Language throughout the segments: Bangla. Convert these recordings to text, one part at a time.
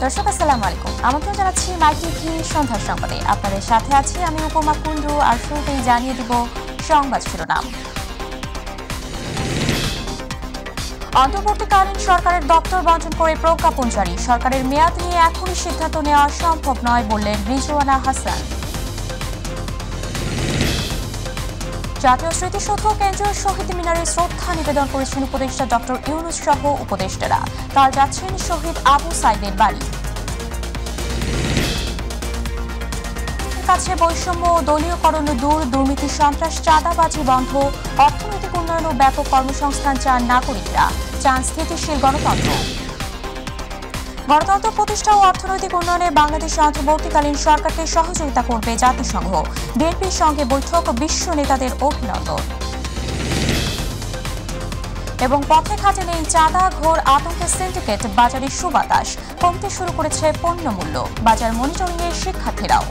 দর্শক আসসালামু আলাইকুম। আমন্ত্রণ জানাচ্ছি মাই টিভি সন্ধ্যার সংবাদে। আপনাদের সাথে আছি আমি উপমা কুণ্ডু। আর শুরুতেই জানিয়ে দিব সংবাদ শিরোনাম। অন্তর্বর্তীকালীন সরকারের দপ্তর বণ্টন করে প্রজ্ঞাপন জারি। সরকারের মেয়াদ নিয়ে এখনই সিদ্ধান্ত নেওয়া সম্ভব নয় বললেন রিজওয়ানা হাসান। জাতীয় স্মৃতিসৌধ কেন্দ্রীয় শহীদ মিনারে শ্রদ্ধা নিবেদন করেছেন উপদেষ্টা ডক্টর ইউনূস সহ উপদেষ্টারা। কাল যাচ্ছেন শহীদ আবু সাইদের বাড়ি। কাছে বৈষম্য ও দলীয়করণ দূর, দুর্নীতি সন্ত্রাস চাঁদাবাজি বন্ধ, অর্থনৈতিক উন্নয়ন ও ব্যাপক কর্মসংস্থান চান নাগরিকরা, চান স্থিতিশীল গণতন্ত্র। গণতন্ত্র প্রতিষ্ঠা ও অর্থনৈতিক উন্নয়নে বাংলাদেশে অন্তর্বর্তীকালীন সরকারকে সহযোগিতা করবে জাতিসংঘ। বিএনপির সঙ্গে বৈঠক, বিশ্ব নেতাদের অভিনন্দন। এবং পথে ঘাটে নেই চাঁদা, ঘোর আতঙ্কের সিন্ডিকেট, বাজারে সুবাতাস, কমতে শুরু করেছে পণ্য মূল্য, বাজার মনিটরিংয়ে শিক্ষার্থীরাও।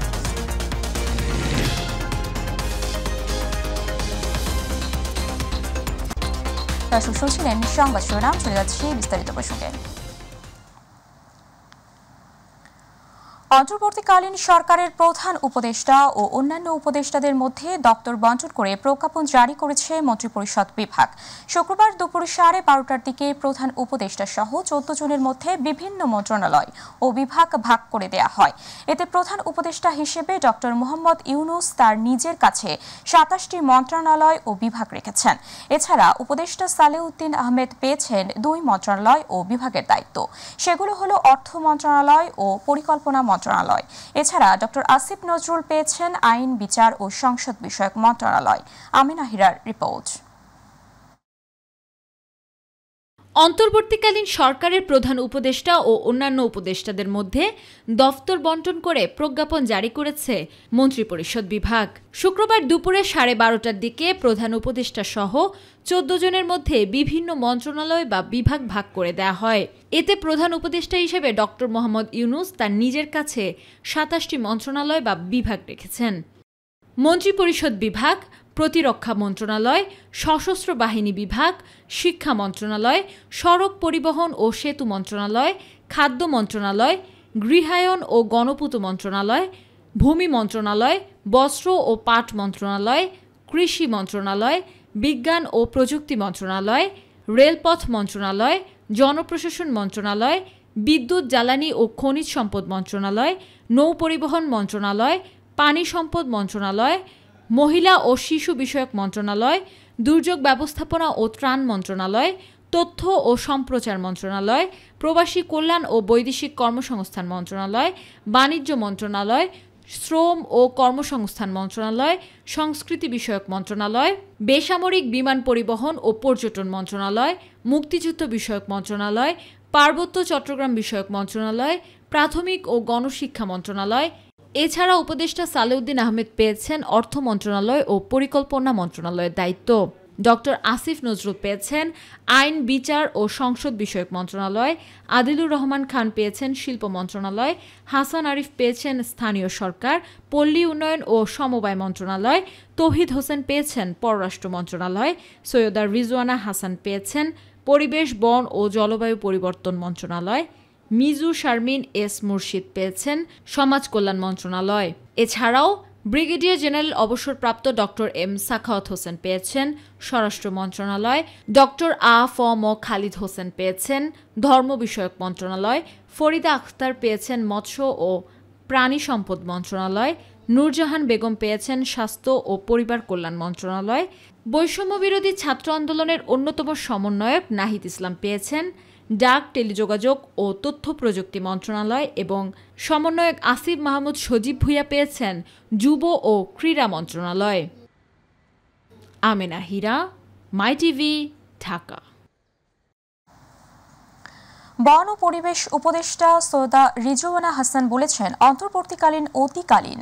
দর্শক শুনছিলেন সংবাদ শিরোনাম, চলে যাচ্ছি বিস্তারিত প্রসঙ্গে। অন্তর্বর্তীকালীন সরকারের প্রধান উপদেষ্টা ও অন্যান্য উপদেষ্টাদের মধ্যে দপ্তর বণ্টন করে প্রজ্ঞাপন জারি করেছে মন্ত্রিপরিষদ বিভাগ। শুক্রবার দুপুর 12:30টার দিকে প্রধান উপদেষ্টা সহ 14 জনের মধ্যে বিভিন্ন মন্ত্রণালয় ও বিভাগ ভাগ করে দেয়া হয়। এতে প্রধান উপদেষ্টা হিসেবে ডক্টর মোহাম্মদ ইউনূস তার নিজের কাছে 27টি মন্ত্রণালয় ও বিভাগ রেখেছেন। এছাড়া উপদেষ্টা সালেউদ্দিন আহমেদ পেয়েছেন 2 মন্ত্রণালয় ও বিভাগের দায়িত্ব। সেগুলো হলো অর্থ মন্ত্রণালয় ও পরিকল্পনা মন্ত্রণালয়। এছাড়া ডক্টর আসিফ নজরুল পেয়েছেন আইন, বিচার ও সংসদ বিষয়ক মন্ত্রণালয়। আমিনা হিরার রিপোর্ট। অন্তর্বর্তীকালীন সরকারের প্রধান উপদেষ্টা ও অন্যান্য উপদেষ্টাদের মধ্যে দফতর বণ্টন করে প্রজ্ঞাপন জারি করেছে মন্ত্রিপরিষদ বিভাগ। শুক্রবার দুপুরে 12:30টার দিকে প্রধান উপদেষ্টা সহ 14 জনের মধ্যে বিভিন্ন মন্ত্রণালয় বা বিভাগ ভাগ করে দেয়া হয়। এতে প্রধান উপদেষ্টা হিসেবে ডক্টর মোহাম্মদ ইউনূস তার নিজের কাছে 27টি মন্ত্রণালয় বা বিভাগ রেখেছেন। মন্ত্রিপরিষদ বিভাগ প্রতিরক্ষা মন্ত্রণালয়, সশস্ত্র বাহিনী বিভাগ, শিক্ষা মন্ত্রণালয়, সড়ক পরিবহন ও সেতু মন্ত্রণালয়, খাদ্য মন্ত্রণালয়, গৃহায়ন ও গণপূর্ত মন্ত্রণালয়, ভূমি মন্ত্রণালয়, বস্ত্র ও পাট মন্ত্রণালয়, কৃষি মন্ত্রণালয়, বিজ্ঞান ও প্রযুক্তি মন্ত্রণালয়, রেলপথ মন্ত্রণালয়, জনপ্রশাসন মন্ত্রণালয়, বিদ্যুৎ, জ্বালানি ও খনিজ সম্পদ মন্ত্রণালয়, নৌপরিবহন মন্ত্রণালয়, পানি সম্পদ মন্ত্রণালয়, মহিলা ও শিশু বিষয়ক মন্ত্রণালয়, দুর্যোগ ব্যবস্থাপনা ও ত্রাণ মন্ত্রণালয়, তথ্য ও সম্প্রচার মন্ত্রণালয়, প্রবাসী কল্যাণ ও বৈদেশিক কর্মসংস্থান মন্ত্রণালয়, বাণিজ্য মন্ত্রণালয়, শ্রম ও কর্মসংস্থান মন্ত্রণালয়, সংস্কৃতি বিষয়ক মন্ত্রণালয়, বেসামরিক বিমান পরিবহন ও পর্যটন মন্ত্রণালয়, মুক্তিযুদ্ধ বিষয়ক মন্ত্রণালয়, পার্বত্য চট্টগ্রাম বিষয়ক মন্ত্রণালয়, প্রাথমিক ও গণশিক্ষা মন্ত্রণালয়। এছাড়া উপদেষ্টা সালেউদ্দিন আহমেদ পেয়েছেন অর্থ মন্ত্রণালয় ও পরিকল্পনা মন্ত্রণালয়ের দায়িত্ব। ডক্টর আসিফ নজরুল পেয়েছেন আইন, বিচার ও সংসদ বিষয়ক মন্ত্রণালয়, আদিলুর রহমান খান পেয়েছেন শিল্প মন্ত্রণালয়, হাসান আরিফ পেয়েছেন স্থানীয় সরকার, পল্লী উন্নয়ন ও সমবায় মন্ত্রণালয়, তৌহিদ হোসেন পেয়েছেন পররাষ্ট্র মন্ত্রণালয়, সৈয়দা রিজওয়ানা হাসান পেয়েছেন পরিবেশ, বন ও জলবায়ু পরিবর্তন মন্ত্রণালয়, মিজু শারমিন এস মুর্শিদ পেয়েছেন সমাজ কল্যাণ মন্ত্রণালয়। এছাড়াও ব্রিগেডিয়ার জেনারেল অবসরপ্রাপ্ত ডক্টর এম সাখাওয়াত হোসেন পেয়েছেন স্বরাষ্ট্র মন্ত্রণালয়, ডক্টর ম খালিদ হোসেন পেয়েছেন ধর্ম বিষয়ক মন্ত্রণালয়, ফরিদা আখতার পেয়েছেন মৎস্য ও প্রাণী সম্পদ মন্ত্রণালয়, নূরজাহান বেগম পেয়েছেন স্বাস্থ্য ও পরিবার কল্যাণ মন্ত্রণালয়, বৈষম্য বিরোধী ছাত্র আন্দোলনের অন্যতম সমন্বয়ক নাহিদ ইসলাম পেয়েছেন ডাক, টেলিযোগাযোগ ও তথ্য প্রযুক্তি মন্ত্রণালয় এবং সমন্বয়ক আসিফ মাহমুদ সজীব ভুঁইয়া পেয়েছেন যুব ও ক্রীড়া মন্ত্রণালয়। আমিনা হিরা, মাই টিভি, ঢাকা। বন ও পরিবেশ উপদেষ্টা সৈয়দা রিজওয়ানা হাসান বলেছেন, অন্তর্বর্তীকালীন অতিকালীন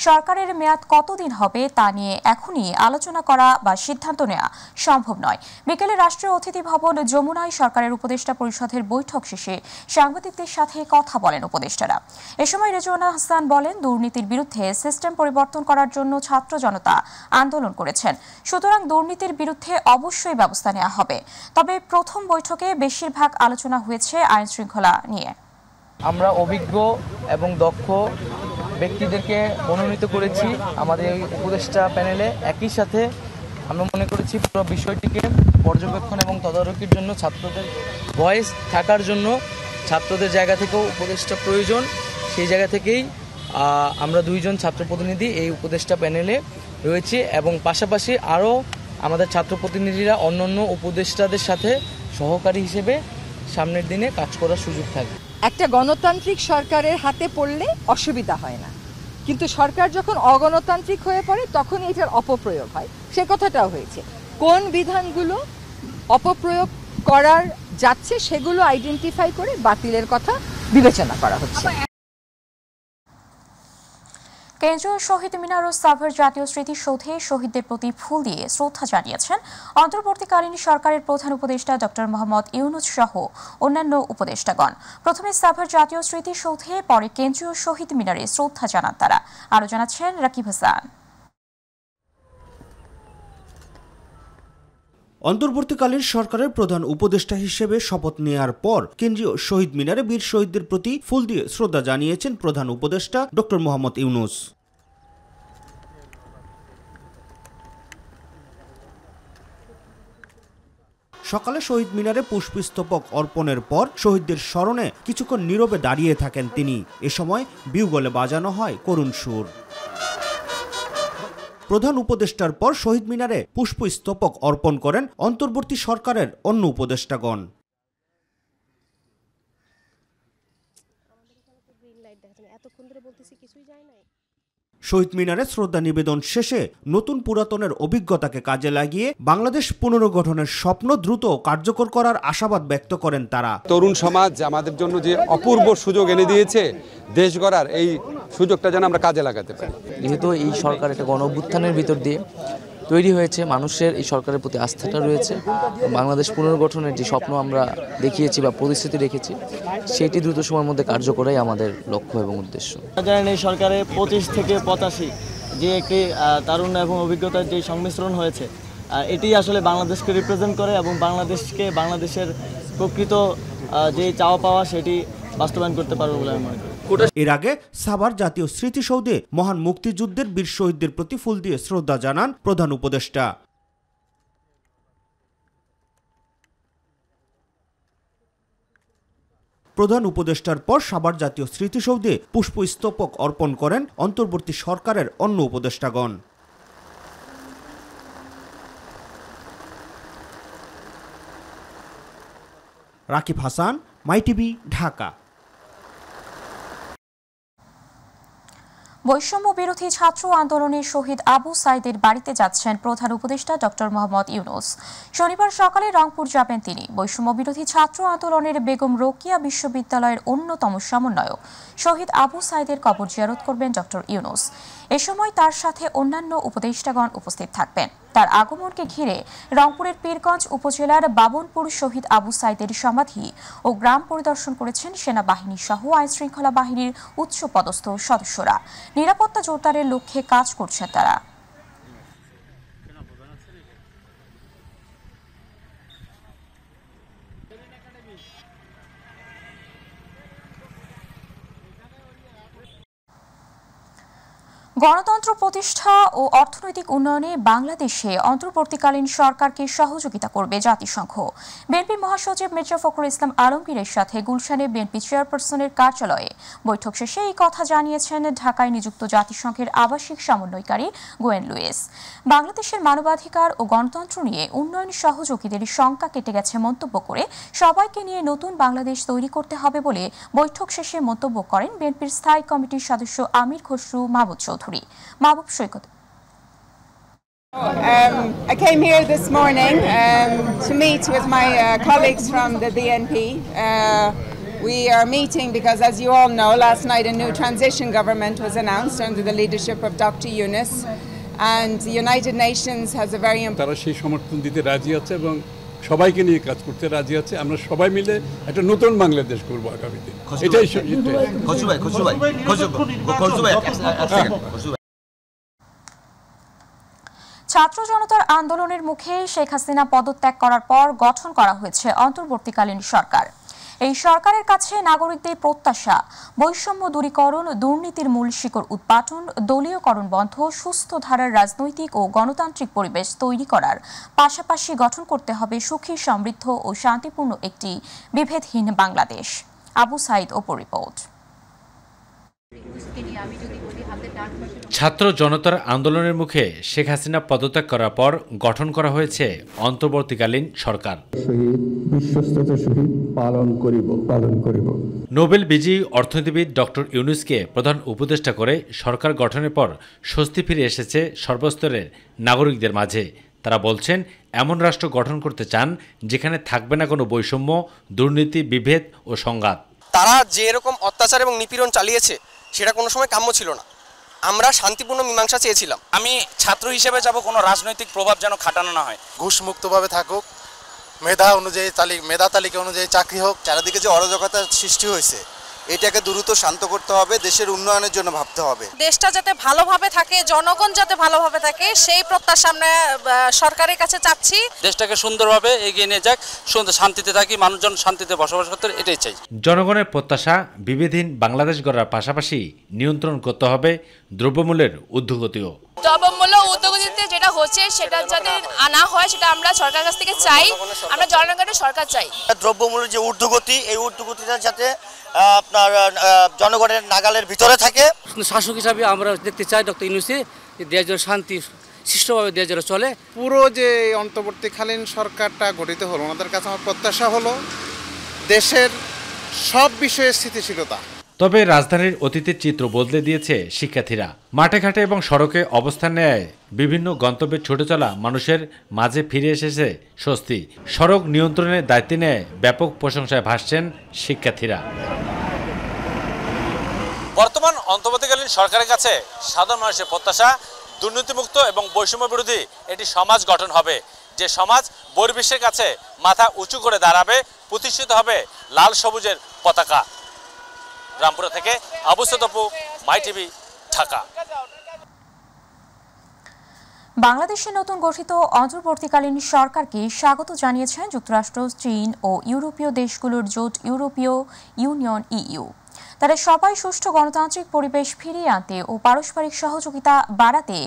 সরকারের মেয়াদ কতদিন হবে তা নিয়ে এখনই আলোচনা করা বা সিদ্ধান্ত নেওয়া সম্ভব নয়। বিকেলে রাষ্ট্রীয় অতিথি ভবন যমুনায় সরকারের উপদেষ্টা পরিষদের বৈঠক শেষে সাংবাদিকদের সাথে কথা বলেন উপদেষ্টারা। এ সময় রিজওয়ানা হাসান বলেন, দুর্নীতির বিরুদ্ধে সিস্টেম পরিবর্তন করার জন্য ছাত্র জনতা আন্দোলন করেছেন, সুতরাং দুর্নীতির বিরুদ্ধে অবশ্যই ব্যবস্থা নেওয়া হবে। তবে প্রথম বৈঠকে বেশিরভাগ আলোচনা হয়েছে আইন শৃঙ্খলা নিয়ে। আমরা অভিজ্ঞ এবং দক্ষ ব্যক্তিদেরকে মনোনীত করেছি আমাদের এই উপদেষ্টা প্যানেলে। একই সাথে আমরা মনে করেছি পুরো বিষয়টিকে পর্যবেক্ষণ এবং তদারকির জন্য ছাত্রদের ভয়েস থাকার জন্য ছাত্রদের জায়গা থেকেও উপদেষ্টা প্রয়োজন। সেই জায়গা থেকেই আমরা 2 জন ছাত্র প্রতিনিধি এই উপদেষ্টা প্যানেলে রয়েছে এবং পাশাপাশি আরও আমাদের ছাত্র প্রতিনিধিরা অন্যান্য উপদেষ্টাদের সাথে সহকারী হিসেবে সামনের দিনে কাজ করার সুযোগ থাকবে। একটা গণতান্ত্রিক সরকারের হাতে পড়লে অসুবিধা হয় না, কিন্তু সরকার যখন অগণতান্ত্রিক হয়ে পড়ে তখন এটার অপপ্রয়োগ হয়। সে কথাটাও হয়েছে। কোন বিধানগুলো অপপ্রয়োগ করার যাচ্ছে সেগুলো আইডেন্টিফাই করে বাতিলের কথা বিবেচনা করা হচ্ছে। কেন্দ্রীয় শহীদ মিনার ও সাভার জাতীয় স্মৃতিসৌধে শহীদদের প্রতি ফুল দিয়ে শ্রদ্ধা জানিয়েছেন অন্তর্বর্তীকালীন সরকারের প্রধান উপদেষ্টা ডক্টর মোহাম্মদ ইউনূস সহ অন্যান্য উপদেষ্টাগণ। প্রথমে সাভার জাতীয় স্মৃতিসৌধে, পরে কেন্দ্রীয় শহীদ মিনারে শ্রদ্ধা জানান তারা। আরও জানাচ্ছেন রাকিব হাসান। অন্তর্বর্তীকালীন সরকারের প্রধান উপদেষ্টা হিসেবে শপথ নেওয়ার পর কেন্দ্রীয় শহীদ মিনারে বীর শহীদদের প্রতি ফুল দিয়ে শ্রদ্ধা জানিয়েছেন প্রধান উপদেষ্টা ডক্টর মোহাম্মদ ইউনূস। সকালে শহীদ মিনারে পুষ্পস্তবক অর্পণের পর শহীদদের স্মরণে কিছুক্ষণ নীরবে দাঁড়িয়ে থাকেন তিনি। এ সময় বিউগলে বাজানো হয় করুণ সুর। প্রধান উপদেষ্টার পর শহীদ মিনারে পুষ্পস্তবক অর্পণ করেন অন্তর্বর্তী সরকারের অন্য উপদেষ্টাগণ। শহীদ মিনারে শ্রদ্ধা নিবেদন শেষে নতুন পুরাতনের অভিজ্ঞতাকে কাজে লাগিয়ে বাংলাদেশ পুনর্গঠনের স্বপ্ন দ্রুত কার্যকর করার আশাবাদ ব্যক্ত করেন তারা। তরুণ সমাজ আমাদের জন্য যে অপূর্ব সুযোগ এনে দিয়েছে দেশ গড়ার, এই সুযোগটা যেন আমরা কাজে লাগাতে পারি। যেহেতু এই সরকার একটা গণ অভ্যুত্থানের ভিতর দিয়ে তৈরি হয়েছে, মানুষের এই সরকারের প্রতি আস্থাটা রয়েছে। বাংলাদেশ পুনর্গঠনের যে স্বপ্ন আমরা দেখিয়েছি বা প্রতিশ্রুতি রেখেছি, সেটি দ্রুত সময়ের মধ্যে কার্যকরাই আমাদের লক্ষ্য এবং উদ্দেশ্য। জানেন এই সরকারে 25 থেকে 85 যে একটি তারুণ্য এবং অভিজ্ঞতার যে সংমিশ্রণ হয়েছে, এটি আসলে বাংলাদেশকে রিপ্রেজেন্ট করে এবং বাংলাদেশের প্রকৃত যে চাওয়া পাওয়া সেটি বাস্তবায়ন করতে পারবে বলে আমি মনে করি। এর আগে সাভার জাতীয় স্মৃতিসৌধে মহান মুক্তিযুদ্ধের বীর শহীদদের প্রতি ফুল দিয়ে শ্রদ্ধা জানান প্রধান উপদেষ্টা। প্রধান উপদেষ্টার পর সাভার জাতীয় স্মৃতিসৌধে পুষ্পস্তবক অর্পণ করেন অন্তর্বর্তী সরকারের অন্য উপদেষ্টাগণ। রাকিব হাসান, মাই টিভি, ঢাকা। বৈষম্য বিরোধী ছাত্র আন্দোলনের শহীদ আবু সাইদের বাড়িতে যাচ্ছেন প্রধান উপদেষ্টা ডক্টর মোহাম্মদ ইউনূস। শনিবার সকালে রংপুর যাবেন তিনি। বৈষম্য বিরোধী ছাত্র আন্দোলনের বেগম রোকেয়া বিশ্ববিদ্যালয়ের অন্যতম সমন্বয়ক শহীদ আবু সাইদের কবর জিয়ারত করবেন ডক্টর ইউনূস। এ সময় তার সাথে অন্যান্য উপদেষ্টাগণ উপস্থিত থাকবেন। তার আগমনকে ঘিরে রংপুরের পীরগঞ্জ উপজেলার বাবনপুর শহীদ আবু সাইদের সমাধি ও গ্রাম পরিদর্শন করেছেন সেনাবাহিনী সহ আইনশৃঙ্খলা বাহিনীর উচ্চপদস্থ সদস্যরা। নিরাপত্তা জোরদারের লক্ষ্যে কাজ করছেন তারা। গণতন্ত্র প্রতিষ্ঠা ও অর্থনৈতিক উন্নয়নে বাংলাদেশে অন্তর্বর্তীকালীন সরকারকে সহযোগিতা করবে জাতিসংঘ। বিএনপি মহাসচিব মির্জা ফখরুল ইসলাম আলমগীরের সাথে গুলশানে বিএনপি চেয়ারপারসনের কার্যালয়ে বৈঠক শেষে এই কথা জানিয়েছেন ঢাকায় নিযুক্ত জাতিসংঘের আবাসিক সমন্বয়কারী গোয়েন লুইস। বাংলাদেশের মানবাধিকার ও গণতন্ত্র নিয়ে উন্নয়ন সহযোগীদের শঙ্কা কেটে গেছে মন্তব্য করে সবাইকে নিয়ে নতুন বাংলাদেশ তৈরি করতে হবে বলে বৈঠক শেষে মন্তব্য করেন বিএনপির স্থায়ী কমিটির সদস্য আমির খসরু মাহবুব চৌধুরী। মাহবুব সৈকত। I came here this morning to meet with my colleagues from the BNP. We are meeting because, as you all know, last night a new transition government was announced under the leadership of Dr. Yunus, and the United Nations has a very important. তারা সেই সমর্থন দিতে রাজি আছে এবং সবাইকে নিয়ে কাজ করতে রাজি আছে। আমরা সবাই মিলে একটা নতুন বাংলাদেশ করব আগামীতে। এটাই ছাত্র জনতার আন্দোলনের মুখে শেখ হাসিনা পদত্যাগ করার পর গঠন করা হয়েছে অন্তর্বর্তীকালীন সরকার। এই সরকারের কাছে নাগরিকদের প্রত্যাশা বৈষম্য দূরীকরণ, দুর্নীতির মূল শিকড় উৎপাটন, দলীয়করণ বন্ধ, সুস্থ ধারার রাজনৈতিক ও গণতান্ত্রিক পরিবেশ তৈরি করার পাশাপাশি গঠন করতে হবে সুখী, সমৃদ্ধ ও শান্তিপূর্ণ একটি বিভেদহীন বাংলাদেশ। আবু সাইদ অপু রিপোর্ট। ছাত্র জনতার আন্দোলনের মুখে শেখ হাসিনা পদত্যাগ করার পর গঠন করা হয়েছে অন্তর্বর্তীকালীন সরকার। নোবেল বিজয়ী অর্থনীতিবিদ ডক্টর ইউনূসকে প্রধান উপদেষ্টা করে সরকার গঠনের পর স্বস্তি ফিরে এসেছে সর্বস্তরের নাগরিকদের মাঝে। তারা বলছেন, এমন রাষ্ট্র গঠন করতে চান যেখানে থাকবে না কোনো বৈষম্য, দুর্নীতি, বিভেদ ও সংঘাত। তারা যে এরকম অত্যাচার এবং নিপীড়ন চালিয়েছে সেটা কোনো সময় কাম্য ছিল না। আমরা শান্তিপূর্ণ মীমাংসা চেয়েছিলাম। আমি ছাত্র হিসেবে যাব, কোনো রাজনৈতিক প্রভাব যেন খাটানো না হয়, ঘুষ মুক্তভাবে থাকুক, মেধা তালিকা অনুযায়ী চাকরি হোক। চারিদিকে যে অরাজকতার সৃষ্টি হয়েছে এটাকে দ্রুত শান্ত করতে হবে, দেশের উন্নয়নের জন্য ভাবতে হবে। দেশটা যাতে ভালোভাবে থাকে, জনগণ যাতে ভালোভাবে থাকে, সেই প্রত্যাশা আমরা সরকারের কাছে চাচ্ছি। দেশটাকে সুন্দরভাবে এগিয়ে নিয়ে যাক, শান্তিতে থাকি, মানুষজন শান্তিতে বসবাস করতে, এটাই চাই। জনগণের প্রত্যাশা বিভেদহীন বাংলাদেশ গড়ার পাশাপাশি নিয়ন্ত্রণ করতে হবে দ্রব্যমূল্যের ঊর্ধ্বগতিও। দ্রব্যমূল্য ঊর্ধ্বগতিতে যেটা হচ্ছে সেটা যাতে আনা হয়, সেটা আমরা সরকারের কাছ থেকে চাই। আমরা জনগণের সরকার চাই। দ্রব্যমূল্যের যে ঊর্ধ্বগতি, এই ঊর্ধ্বগতিটা যাতে আপনার জনগণের নাগালের ভিতরে থাকে। শাসক হিসাবে আমরা দেখতে চাই ডক্টর ইউনূসে দেশের শান্তি সুষ্ঠুভাবে দেশ চলে। পুরো যে অন্তর্বর্তীকালীন সরকারটা গঠিত হলো, ওনাদের কাছে আমার প্রত্যাশা হলো দেশের সব বিষয়ে স্থিতিশীলতা। তবে রাজধানীর অতীতের চিত্র বদলে দিয়েছে শিক্ষার্থীরা। মাঠে ঘাটে এবং সড়কে অবস্থান নেয় বিভিন্ন গন্তব্যে ছুটে চলা মানুষের মাঝে ফিরে এসেছে স্বস্তি। সড়ক নিয়ন্ত্রণের দায়িত্বে নিয়ে ব্যাপক প্রশংসায় ভাসছেন শিক্ষার্থীরা। বর্তমান অন্তর্বর্তীকালীন সরকারের কাছে সাধারণ মানুষের প্রত্যাশা দুর্নীতিমুক্ত এবং বৈষম্য বিরোধী একটি সমাজ গঠন হবে, যে সমাজ বহির্বিশ্বের কাছে মাথা উঁচু করে দাঁড়াবে, প্রতিষ্ঠিত হবে লাল সবুজের পতাকা। রামপুরা থেকে আবু সাইদ অপু, মাই টিভি, ঢাকা। বাংলাদেশে নতুন গঠিত অন্তর্বর্তীকালীন সরকারকে স্বাগত জানিয়েছেন যুক্তরাষ্ট্র, চীন ও ইউরোপীয় দেশগুলোর জোট ইউরোপীয় ইউনিয়ন EU। তারা সবাই সুষ্ঠু গণতান্ত্রিক পরিবেশ ফিরিয়ে আনতে ও পারস্পরিক সহযোগিতা বাড়াতে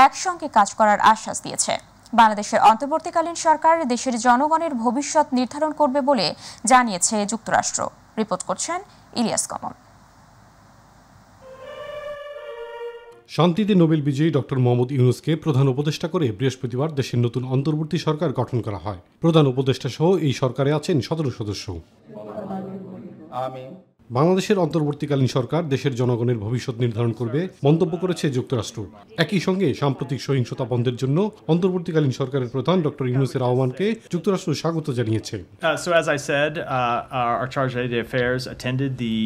একসঙ্গে কাজ করার আশ্বাস দিয়েছে। বাংলাদেশের অন্তর্বর্তীকালীন সরকার দেশের জনগণের ভবিষ্যৎ নির্ধারণ করবে বলে জানিয়েছে যুক্তরাষ্ট্র। রিপোর্ট করছেন ইলিয়াস কমল। শান্তিতে নোবেল বিজয়ী ডক্টর মোহাম্মদ ইউনূসকে প্রধান উপদেষ্টা করে বৃহস্পতিবার দেশের নতুন অন্তর্বর্তী সরকার গঠন করা হয়। প্রধান উপদেষ্টা সহ এই সরকারে আছেন 17 সদস্য। বাংলাদেশের অন্তর্বর্তীকালীন সরকার দেশের জনগণের ভবিষ্যৎ নির্ধারণ করবে মন্তব্য করেছে যুক্তরাষ্ট্র। একই সঙ্গে সাম্প্রতিক সহিংসতা বন্ধের জন্য অন্তর্বর্তীকালীন সরকারের প্রধান ডক্টর ইউনূসের আহ্বানকে যুক্তরাষ্ট্র স্বাগত জানিয়েছে। So as I said, our Charge d'Affaires attended the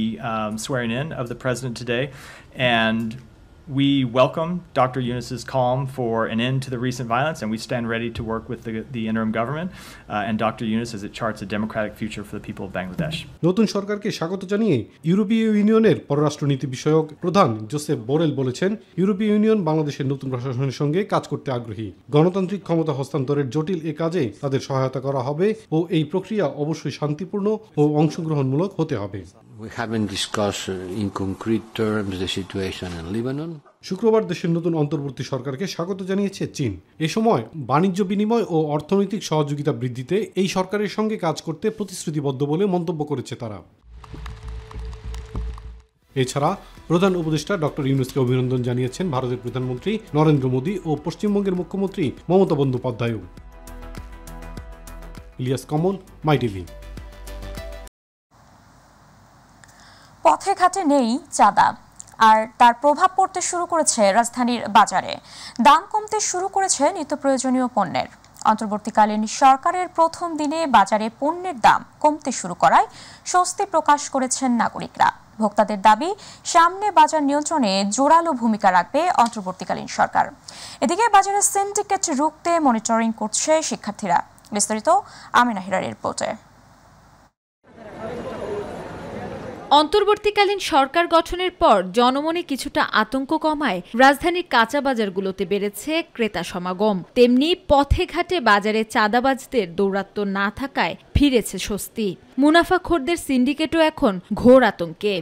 swearing in of the president today, and we welcome Dr. Yunus's calm for an end to the recent violence, and we stand ready to work with the interim government and Dr. Yunus as it charts a democratic future for the people of Bangladesh. নতুন সরকারকে স্বাগত জানিয়ে ইউরোপীয় ইউনিয়নের পররাষ্ট্রনীতি বিষয়ক প্রধান জোসেফ বোরেল বলেছেন, ইউরোপীয় ইউনিয়ন বাংলাদেশের নতুন প্রশাসনের সঙ্গে কাজ করতে আগ্রহী। গণতান্ত্রিক ক্ষমতা হস্তান্তরের জটিল এ কাজে তাদের সহায়তা করা হবে ও এই প্রক্রিয়া অবশ্যই শান্তিপূর্ণ ও অংশগ্রহণমূলক হতে হবে। We haven't discussed in concrete terms the situation in Lebanon. শুক্রবার দেশের নতুন অন্তর্বর্তী সরকারকে স্বাগত জানিয়েছে চীন। এ সময় বাণিজ্য বিনিময় ও অর্থনৈতিক সহযোগিতা বৃদ্ধিতে এই সরকারের সঙ্গে কাজ করতে প্রতিশ্রুতিবদ্ধ বলে মন্তব্য করেছে তারা। এছাড়া প্রধান উপদেষ্টা ডক্টর ইউনূসকে অভিনন্দন জানিয়েছেন ভারতের প্রধানমন্ত্রী নরেন্দ্র মোদী ও পশ্চিমবঙ্গের মুখ্যমন্ত্রী মমতা বন্দ্যোপাধ্যায়ও। ইলিয়াস কমল, মাই টিভি। পথে ঘাটে নেই চাঁদা, আর তার প্রভাব পড়তে শুরু করেছে রাজধানীর বাজারে। দাম কমতে শুরু করেছে নিত্য প্রয়োজনীয় পণ্যের। অন্তর্বর্তীকালীন সরকারের প্রথম দিনে বাজারে পণ্যের দাম কমতে শুরু করায় স্বস্তি প্রকাশ করেছেন নাগরিকরা। ভোক্তাদের দাবি, সামনে বাজার নিয়ন্ত্রণে জোরালো ভূমিকা রাখবে অন্তর্বর্তীকালীন সরকার। এদিকে বাজারে সিন্ডিকেট রুখতে মনিটরিং করছে শিক্ষার্থীরা। বিস্তারিত আমিনা হিরার রিপোর্টে। অন্তর্বর্তীকালীন সরকার গঠনের পর জনমনে কিছুটা আতঙ্ক কমায় রাজধানীর কাঁচা বাজারগুলোতে বেড়েছে ক্রেতা সমাগম। তেমনি পথে ঘাটে বাজারে চাঁদাবাজদের দৌরাত্ম্য না থাকায় ফিরেছে স্বস্তি। মুনাফাখোরদের সিন্ডিকেটও এখন ঘোর আতঙ্কে।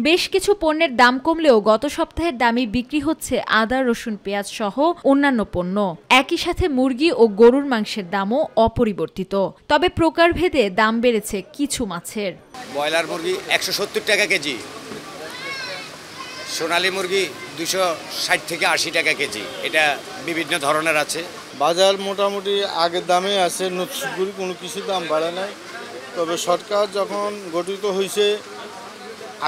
বেশ কিছু পণ্যের দাম কমলেও গত সপ্তাহের দামে বিক্রি হচ্ছে আদা, রসুন, পেঁয়াজ সহ অন্যান্য পণ্য। একই সাথে মুরগি ও গরুর মাংসের দামও অপরিবর্তিত, তবে প্রকারভেদে দাম বেড়েছে কিছু মাছের। ব্রয়লার মুরগি 170 টাকা কেজি, সোনালী মুরগি 260 থেকে 80 টাকা কেজি, এটা বিভিন্ন ধরনের আছে। বাজার মোটামুটি আগের দামে আছে, নতুন কোনো কিছু দাম বাড়ে নাই। তবে সরকার যখন গঠিত হয়েছে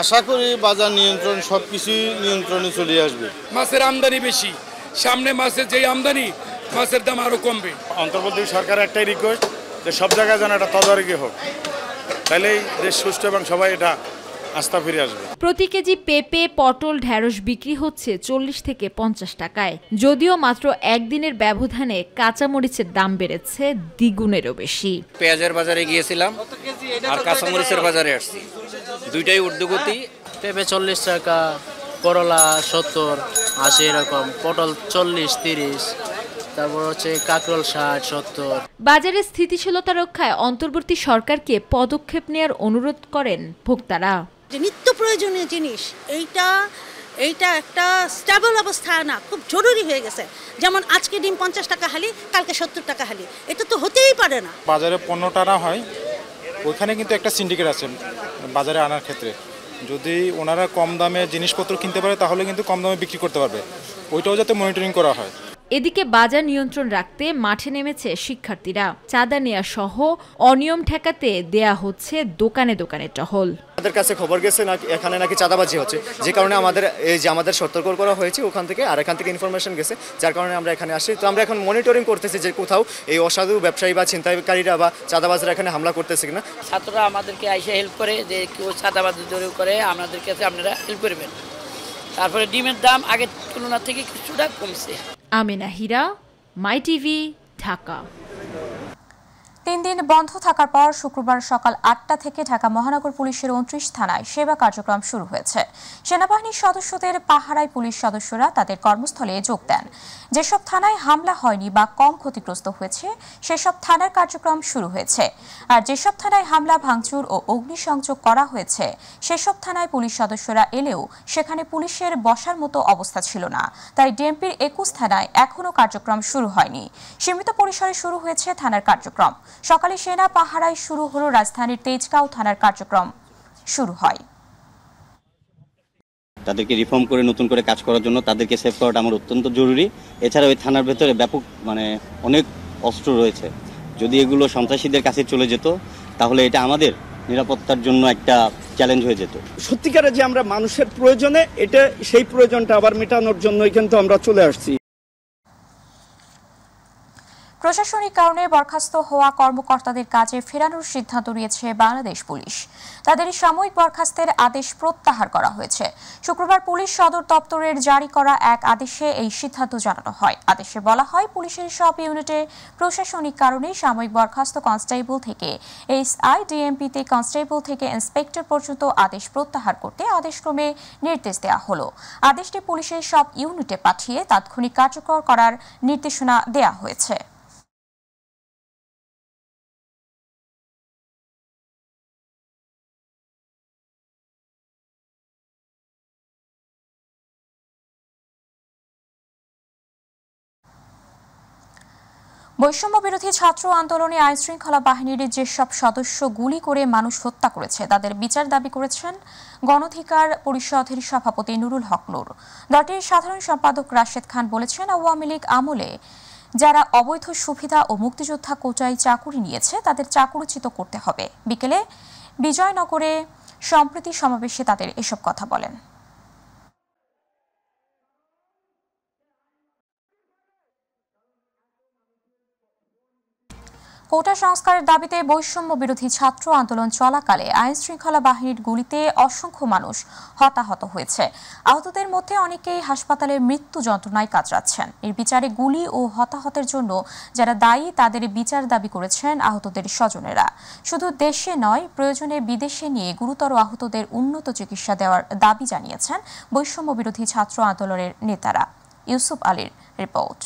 আশা করি বাজার নিয়ন্ত্রণ সবকিছুই নিয়ন্ত্রণে চলে আসবে। মাছের আমদানি বেশি, সামনে মাছের যে আমদানি, মাছের দাম আরো কমবে। অন্তর্বর্তী সরকারের একটাই রিকোয়েস্ট যে সব জায়গায় যেন একটা তদারকি হোক, তাহলেই দেশ সুষ্ঠু এবং সবাই এটা আস্থা ফিরে আসবে। প্রতি কেজি পেঁপে, পটল, ঢেঁড়স বিক্রি হচ্ছে 40 থেকে 50 টাকায়। যদিও মাত্র একদিনের ব্যবধানে কাঁচামরিচের দাম বেড়েছে দ্বিগুণেরও বেশি। পেঁয়াজের বাজারে গিয়েছিলাম আর কাঁচামরিচের বাজারে আসছি, দুইটাই ঊর্ধ্বগতি। পেঁপে 40 টাকা, করলা 70, 80 এরকম, পটল 40, 30, তারপর হচ্ছে কাঁকরোল 60, 70। বাজারের স্থিতিশীলতা রক্ষায় অন্তর্বর্তী সরকারকে পদক্ষেপ নেওয়ার অনুরোধ করেন ভোক্তারা। যে নিত্য প্রয়োজনীয় জিনিস এইটা একটা স্টেবল অবস্থা না, খুব জরুরি হয়ে গেছে। যেমন আজকে ডিম 50 টাকা হালি, কালকে 70 টাকা হালি, এটা তো হতেই পারে না। বাজারে পণ্য টানা হয়, ওইখানে কিন্তু একটা সিন্ডিকেট আছে বাজারে আনার ক্ষেত্রে। যদি ওনারা কম দামে জিনিসপত্র কিনতে পারে তাহলে কিন্তু কম দামে বিক্রি করতে পারবে, ওইটাও যাতে মনিটরিং করা হয়। এদিকে বাজার নিয়ন্ত্রণ রাখতে মাঠে নেমেছে শিক্ষার্থীরা। চাঁদা নেয়া সহ অনিয়ম ঠেকাতে দেয়া হচ্ছে দোকানে দোকানে টহল। আমাদের কাছে খবর গেছে না এখানে নাকি চাঁদাবাজি হচ্ছে, যে কারণে আমাদের সতর্ক করা হয়েছে ওখান থেকে, আর এখান থেকে ইনফরমেশন গেছে, যার কারণে আমরা এখানে আসি। তো আমরা এখন মনিটরিং করতেছি যে কোথাও এই অসাধু ব্যবসায়ী বা ছিনতাইকারীরা বা চাঁদাবাজরা এখানে হামলা করতেছে কিনা। ছাত্ররা আমাদেরকে আইসে হেল্প করে যে কেউ চাঁদাবাজি জড়ো করে আমাদের কাছে আপনারা হেল্প করবেন। তারপরে ডিমের দাম আগের তুলনার থেকে কিছুটা কমছে। আমিনা হীরা, মাই টিভি, ঢাকা। 3 দিন বন্ধ থাকার পর শুক্রবার সকাল 8টা থেকে ঢাকা মহানগর পুলিশের 29 থানায় সেবা কার্যক্রম শুরু হয়েছে। সেনাবাহিনীর সদস্যদের পাহারায় পুলিশ সদস্যরা তাদের কর্মস্থলে যোগ দেন। যেসব থানায় হামলা হয়নি বা কম ক্ষতিগ্রস্ত হয়েছে সেসব থানার কার্যক্রম শুরু হয়েছে। আর যেসব থানায় হামলা, ভাঙচুর ও অগ্নিসংযোগ করা হয়েছে সেসব থানায় পুলিশ সদস্যরা এলেও সেখানে পুলিশের বসার মতো অবস্থা ছিল না। তাই ডিএমপির 21 থানায় এখনও কার্যক্রম শুরু হয়নি। সীমিত পরিসরে শুরু হয়েছে থানার কার্যক্রম। সকালে সেনা পাহারায় শুরু হলো রাজধানীর তেজগাঁও থানার কার্যক্রম শুরু হয়। তাদেরকে রিফর্ম করে নতুন করে কাজ করার জন্য তাদেরকে সেভ করাটা আমার অত্যন্ত জরুরি। এছাড়া ওই থানার ভেতরে ব্যাপক অনেক অস্ত্র রয়েছে। যদি এগুলো সন্ত্রাসীদের কাছে চলে যেত তাহলে এটা আমাদের নিরাপত্তার জন্য একটা চ্যালেঞ্জ হয়ে যেত। সত্যিকারে যে আমরা মানুষের প্রয়োজনে এটা সেই প্রয়োজনটা আবার মেটানোর জন্যই কিন্তু আমরা চলে আসছি। প্রশাসনিক কারণে বরখাস্ত হওয়া কর্মকর্তাদের কাজে ফেরানোর সিদ্ধান্ত নিয়েছে বাংলাদেশ পুলিশ। তাদের সাময়িক বরখাস্তের আদেশ প্রত্যাহার করা হয়েছে। শুক্রবার পুলিশ সদর দপ্তরের জারি করা এক আদেশে এই সিদ্ধান্ত জানানো হয়। আদেশে বলা হয়, পুলিশের সব ইউনিটে প্রশাসনিক কারণে সাময়িক বরখাস্ত কনস্টেবল থেকে এসআই, ডিএমপিতে কনস্টেবল থেকে ইন্সপেক্টর পর্যন্ত আদেশ প্রত্যাহার করতে আদেশক্রমে নির্দেশ দেওয়া হলো। আদেশটি পুলিশের সব ইউনিটে পাঠিয়ে তাৎক্ষণিক কার্যকর করার নির্দেশনা দেওয়া হয়েছে। বৈষম্য বিরোধী ছাত্র আন্দোলনে আইনশৃঙ্খলা বাহিনীর যেসব সদস্য গুলি করে মানুষ হত্যা করেছে তাদের বিচার দাবি করেছেন গণঅধিকার পরিষদের সভাপতি নুরুল হক নূর। দলটির সাধারণ সম্পাদক রাশেদ খান বলেছেন, আওয়ামী লীগ আমলে যারা অবৈধ সুবিধা ও মুক্তিযোদ্ধা কোটায় চাকুরি নিয়েছে তাদের চাকুরিচ্যুত করতে হবে। বিকেলে বিজয়নগরে সম্প্রীতি সমাবেশে তাদের এসব কথা বলেন। কোটা সংস্কারের দাবিতে বৈষম্য বিরোধী ছাত্র আন্দোলন চলাকালে আইন শৃঙ্খলা বাহিনীর গুলিতে অসংখ্য মানুষ হতাহত হয়েছে। আহতদের মধ্যে অনেকেই হাসপাতালে মৃত্যু যন্ত্রণায় কাতরাচ্ছেন। এর বিচারে গুলি ও হতাহতের জন্য যারা দায়ী তাদের বিচার দাবি করেছেন আহতদের স্বজনেরা। শুধু দেশে নয়, প্রয়োজনে বিদেশে নিয়ে গুরুতর আহতদের উন্নত চিকিৎসা দেওয়ার দাবি জানিয়েছেন বৈষম্য বিরোধী ছাত্র আন্দোলনের নেতারা। ইউসুফ আলীর রিপোর্ট।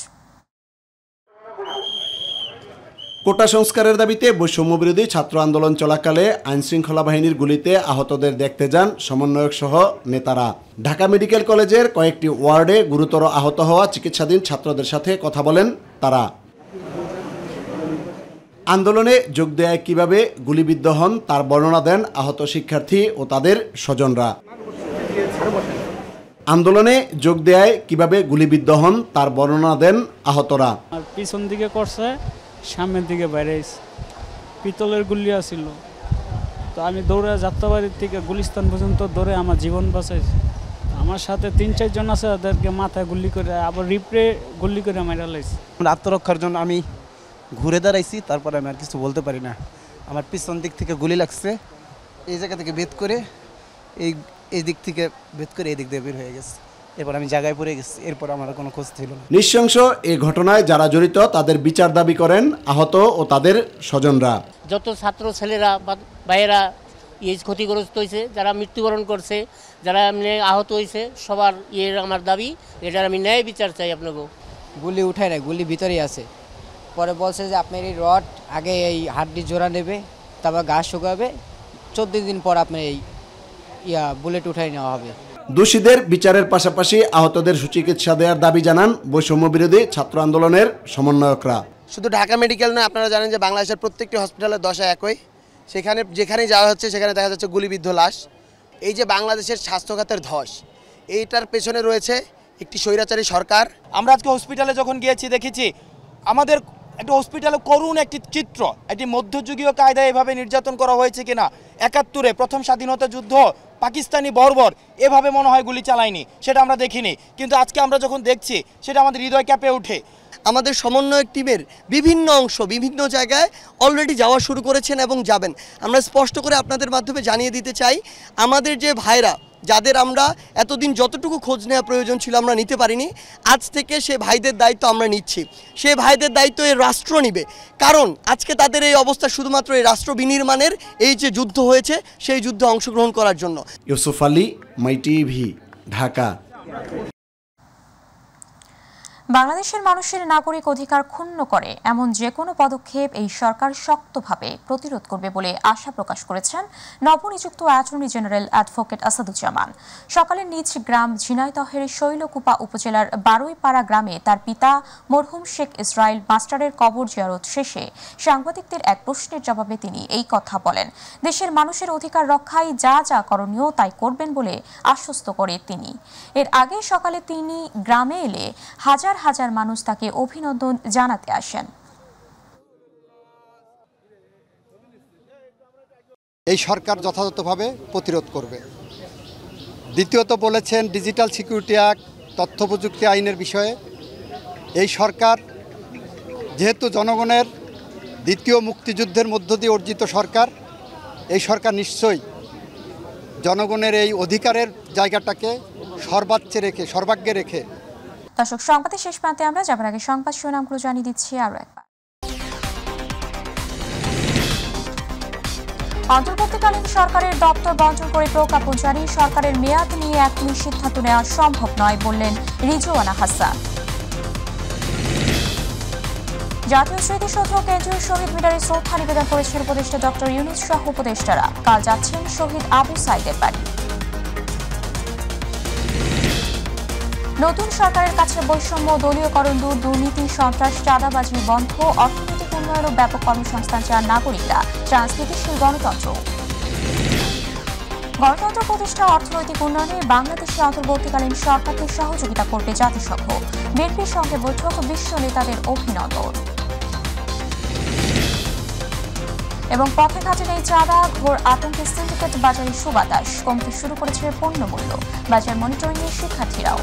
কোটা সংস্কারের দাবিতে বৈষম্যবিরোধী ছাত্র আন্দোলন চলাকালে আইনশৃঙ্খলা বাহিনীর গুলিতে আহতদের দেখতে যান সমন্বয়ক সহ নেতারা। ঢাকা মেডিকেল কলেজের কয়েকটি ওয়ার্ডে গুরুতর আহত হওয়া চিকিৎসাধীন ছাত্রদের সাথে কথা বলেন তারা। আন্দোলনে যোগ দেয় কিভাবে গুলিবিদ্ধ হন তার বর্ণনা দেন আহত শিক্ষার্থী ও তাদের স্বজনরা। আন্দোলনে যোগ দেয় কিভাবে গুলিবিদ্ধ হন তার বর্ণনা দেন আহতরা। পিছন দিকে করছে, সামনের দিকে বাইরে পিতলের গুলি আসছিল, তো আমি দৌড়ে যাত্রাবাড়ির থেকে গুলিস্তান পর্যন্ত দৌড়ে আমার জীবন বাঁচাইছি। আমার সাথে 3-4 জন আছে, তাদেরকে মাথায় গুলি করে আবার রিপরে গুলি করে মারা লাইছি। আত্মরক্ষার জন্য আমি ঘুরে দাঁড়াইছি, তারপরে আমি আর কিছু বলতে পারি না। আমার পিছন দিক থেকে গুলি লাগছে, এই জায়গা থেকে বেদ করে এই দিক থেকে বেদ করে এই দিক দিয়ে বের হয়ে গেছে। এরপর আমি জায়গায় পড়ে গেছি, এরপর আমার কোনো খোঁজ ছিল না। নৃশংস এই ঘটনায় যারা জড়িত তাদের বিচার দাবি করেন আহত ও তাদের স্বজনরা। যত ছাত্র ছেলেরা বা ভাইয়েরা ক্ষতিগ্রস্ত হয়েছে, যারা মৃত্যুবরণ করছে, যারা এমনি আহত হয়েছে, সবার আমার দাবি, এটার আমি ন্যায় বিচার চাই। আপনাকে গুলি উঠায় না, গুলি ভিতরেই আছে। পরে বলছে যে আপনার এই রড আগে এই হাড্ডি জোড়া নেবে, তারপর ঘাস শুকাবে, 14 দিন পর আপনার এই বুলেট উঠাই নেওয়া হবে। দোষীদের বিচারের পাশাপাশি আহতদের সুচিকিৎসা দেওয়ার দাবি জানান বৈষম্য বিরোধী ছাত্র আন্দোলনের সমন্বয়করা। শুধু ঢাকা মেডিকেল নয়, আপনারা জানেন যে বাংলাদেশের প্রত্যেকটি হসপিটালের দশা একই। সেখানে যেখানেই যাওয়া হচ্ছে সেখানে দেখা যাচ্ছে গুলিবিদ্ধ লাশ। এই যে বাংলাদেশের স্বাস্থ্যখাতের ধস, এইটার পেছনে রয়েছে একটি স্বৈরাচারী সরকার। আমরা আজকে হসপিটালে যখন গিয়েছি দেখেছি আমাদের একটা হসপিটালে করুণ একটি চিত্র, একটি মধ্যযুগীয় কায়দায় এভাবে নির্যাতন করা হয়েছে কিনা। 71-এ প্রথম স্বাধীনতা যুদ্ধ পাকিস্তানি বর্বর এভাবে মনে হয় গুলি চালায়নি, সেটা আমরা দেখিনি, কিন্তু আজকে আমরা যখন দেখছি সেটা আমাদের হৃদয় কাঁপে ওঠে। আমাদের সমন্বয়ক টিমের বিভিন্ন অংশ বিভিন্ন জায়গায় অলরেডি যাওয়া শুরু করেছেন এবং যাবেন। আমরা স্পষ্ট করে আপনাদের মাধ্যমে জানিয়ে দিতে চাই, আমাদের যে ভাইরা যাদের আমরা এতদিন যতটুকু খোঁজ নেওয়া প্রয়োজন ছিল আমরা নিতে পারিনি, আজ থেকে সে ভাইদের দায়িত্ব আমরা নিচ্ছি। সে ভাইদের দায়িত্ব এই রাষ্ট্র নিবে, কারণ আজকে তাদের এই অবস্থা শুধুমাত্র এই রাষ্ট্র বিনির্মাণের এই যে যুদ্ধ হয়েছে সেই যুদ্ধে অংশগ্রহণ করার জন্য। ইউসুফ আলী, মাই টিভি, ঢাকা। বাংলাদেশের মানুষের নাগরিক অধিকার ক্ষুণ্ণ করে এমন যে কোনো পদক্ষেপ এই সরকার শক্তভাবে প্রতিরোধ করবে বলে আশা প্রকাশ করেছেন নবনিযুক্ত অ্যাটর্নি জেনারেল অ্যাডভোকেট আসাদুজ্জামান। সকালে নিজ গ্রাম ঝিনাইদহের শৈলকুপা উপজেলার বারুইপাড়া গ্রামে তার পিতা মরহুম শেখ ইসরাইল মাস্টারের কবর জিয়ারত শেষে সাংবাদিকদের এক প্রশ্নের জবাবে তিনি এই কথা বলেন। দেশের মানুষের অধিকার রক্ষায় যা যা করণীয় তাই করবেন বলে আশ্বস্ত করে তিনি। এর আগে সকালে তিনি গ্রামে এলে হাজার হাজার মানুষ তাকে অভিনন্দন জানাতে আসেন। এই সরকার যথাযথভাবে প্রতিরোধ করবে। দ্বিতীয়ত বলেছেন ডিজিটাল সিকিউরিটি অ্যাক্ট, তথ্য প্রযুক্তি আইনের বিষয়ে এই সরকার যেহেতু জনগণের দ্বিতীয় মুক্তিযুদ্ধের মধ্য দিয়ে অর্জিত সরকার, এই সরকার নিশ্চয়ই জনগণের এই অধিকারের জায়গাটাকে সর্বাগ্যে রেখে। দর্শক, সংবাদের শেষ প্রান্তে আমরা যাবার আগে সংবাদ শিরোনামগুলো জানিয়ে দিচ্ছি আরও একবার। অন্তর্বর্তীকালীন সরকারের দপ্তর বঞ্চন করে প্রজ্ঞাপন জারি, সরকারের মেয়াদ নিয়ে এখনই সিদ্ধান্ত নেওয়া সম্ভব নয় বললেন রিজওয়ানা হাসান। জাতীয় স্মৃতিসৌধ কেন্দ্রীয় শহীদ মিনারে শ্রদ্ধা নিবেদন করেছেন উপদেষ্টা ডক্টর ইউনূস সহ উপদেষ্টারা। কাল যাচ্ছেন শহীদ আবু সাইদের বাড়ি। নতুন সরকারের কাছে বৈষম্য, দলীয়করণ দূর, দুর্নীতি, সন্ত্রাস, চাঁদাবাজি বন্ধ, অর্থনৈতিক উন্নয়ন ও ব্যাপক কর্মসংস্থান চান নাগরিকরা, ট্রান্সমিশনশীল গণতন্ত্র। গণতন্ত্র প্রতিষ্ঠা, অর্থনৈতিক উন্নয়নে বাংলাদেশে অন্তর্বর্তীকালীন সরকারকে সহযোগিতা করবে জাতিসংঘ। বিএনপির সঙ্গে বৈঠক, বিশ্ব নেতাদের অভিনন্দন। এবং পথে ঘাটে নেই চাঁদা, ঘোর আতঙ্কে সিন্ডিকেট বাজারে সুবাতাস, কমতে শুরু করেছে পণ্য মূল্য, বাজার মনিটরিংয়ে শিক্ষার্থীরাও।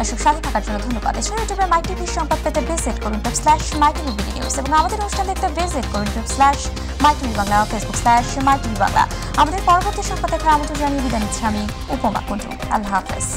দর্শক সাথে থাকার জন্য ধন্যবাদ। এছাড়া ইউটিউবে মাই টিভি সংবাদ পেতে ভিজিট করুন /mytvniউজ এবং আমাদের অনুষ্ঠান দেখতে ভিজিট করুন /mytvবাংলা, ফেসবুক /mytvবাংলা। আমাদের পরবর্তী সংবাদ দেখার আমন্ত্রণ জানিয়ে বিদায় নিচ্ছি আমি উপমা কুণ্ডু। আল্লাহ হাফেজ।